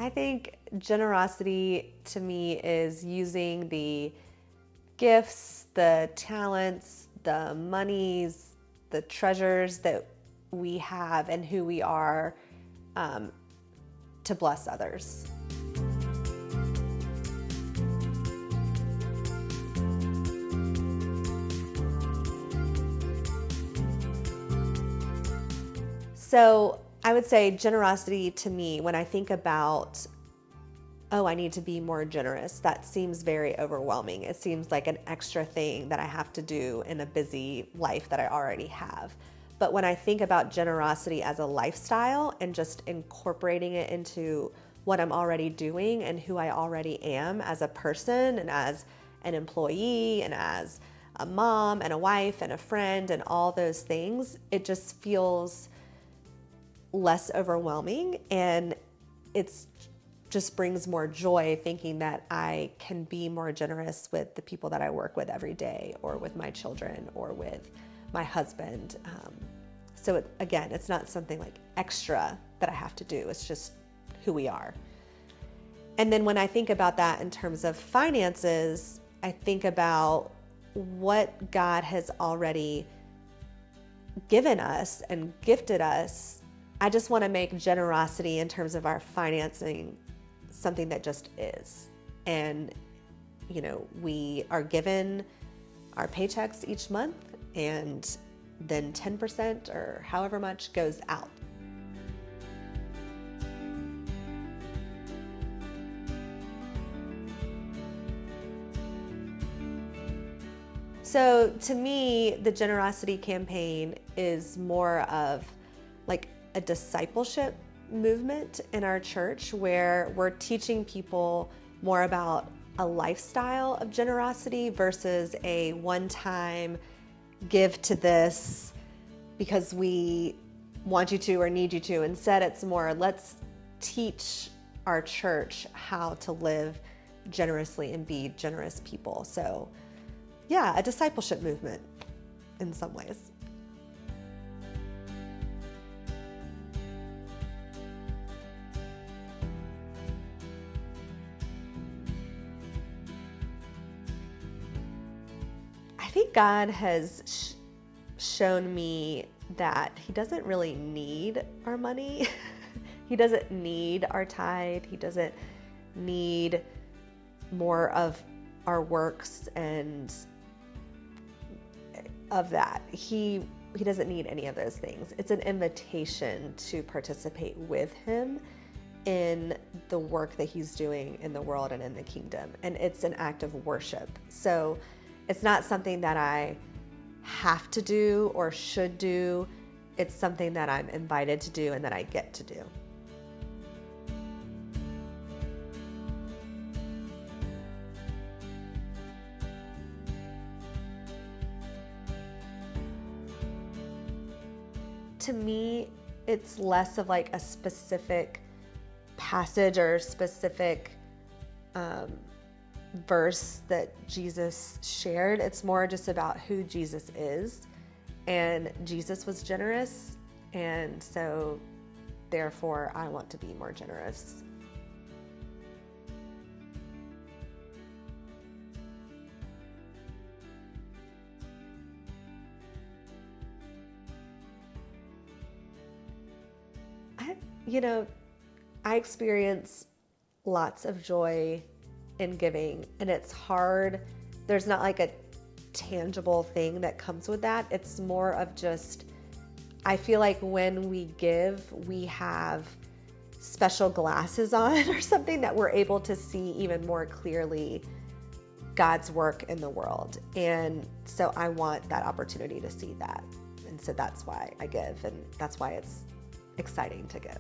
I think generosity to me is using the gifts, the talents, the monies, the treasures that we have and who we are to bless others. So I would say generosity to me, when I think about, oh, I need to be more generous, that seems very overwhelming. It seems like an extra thing that I have to do in a busy life that I already have. But when I think about generosity as a lifestyle and just incorporating it into what I'm already doing and who I already am as a person and as an employee and as a mom and a wife and a friend and all those things, it just feels less overwhelming, and it's just brings more joy thinking that I can be more generous with the people that I work with every day, or with my children, or with my husband. So again, it's not something like extra that I have to do. It's just who we are. And then when I think about that in terms of finances, I think about what God has already given us and gifted us. I just want to make generosity in terms of our financing something that just is. And, we are given our paychecks each month, and then 10% or however much goes out. So to me, the generosity campaign is more of like a discipleship movement in our church, where we're teaching people more about a lifestyle of generosity versus a one-time give to this because we want you to or need you to. Instead, it's more, let's teach our church how to live generously and be generous people. So yeah, a discipleship movement in some ways. I think God has shown me that He doesn't really need our money. He doesn't need our tithe. He doesn't need more of our works and of that. He doesn't need any of those things. It's an invitation to participate with Him in the work that He's doing in the world and in the kingdom. And it's an act of worship. So it's not something that I have to do or should do. It's something that I'm invited to do and that I get to do. To me, it's less of like a specific passage or specific verse that Jesus shared. It's more just about who Jesus is. And Jesus was generous, and so therefore I want to be more generous. I experience lots of joy in giving, and it's hard. There's not like a tangible thing that comes with that. It's more of just, I feel like when we give, we have special glasses on or something that we're able to see even more clearly God's work in the world. And so I want that opportunity to see that. And so that's why I give, and that's why it's exciting to give.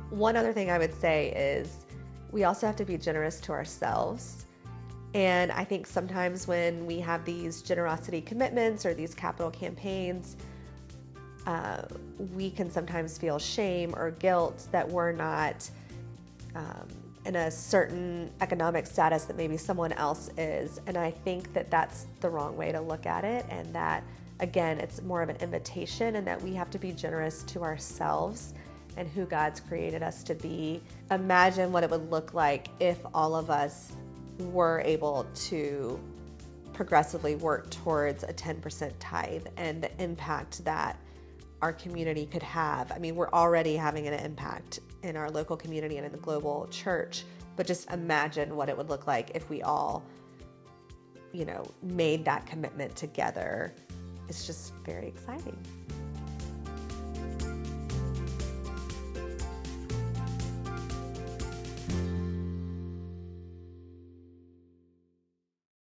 One other thing I would say is we also have to be generous to ourselves. And I think sometimes when we have these generosity commitments or these capital campaigns, we can sometimes feel shame or guilt that we're not in a certain economic status that maybe someone else is. And I think that that's the wrong way to look at it. And that, again, it's more of an invitation, and that we have to be generous to ourselves and who God's created us to be. Imagine what it would look like if all of us were able to progressively work towards a 10% tithe, and the impact that our community could have. I mean, we're already having an impact in our local community and in the global church, but just imagine what it would look like if we all, made that commitment together. It's just very exciting.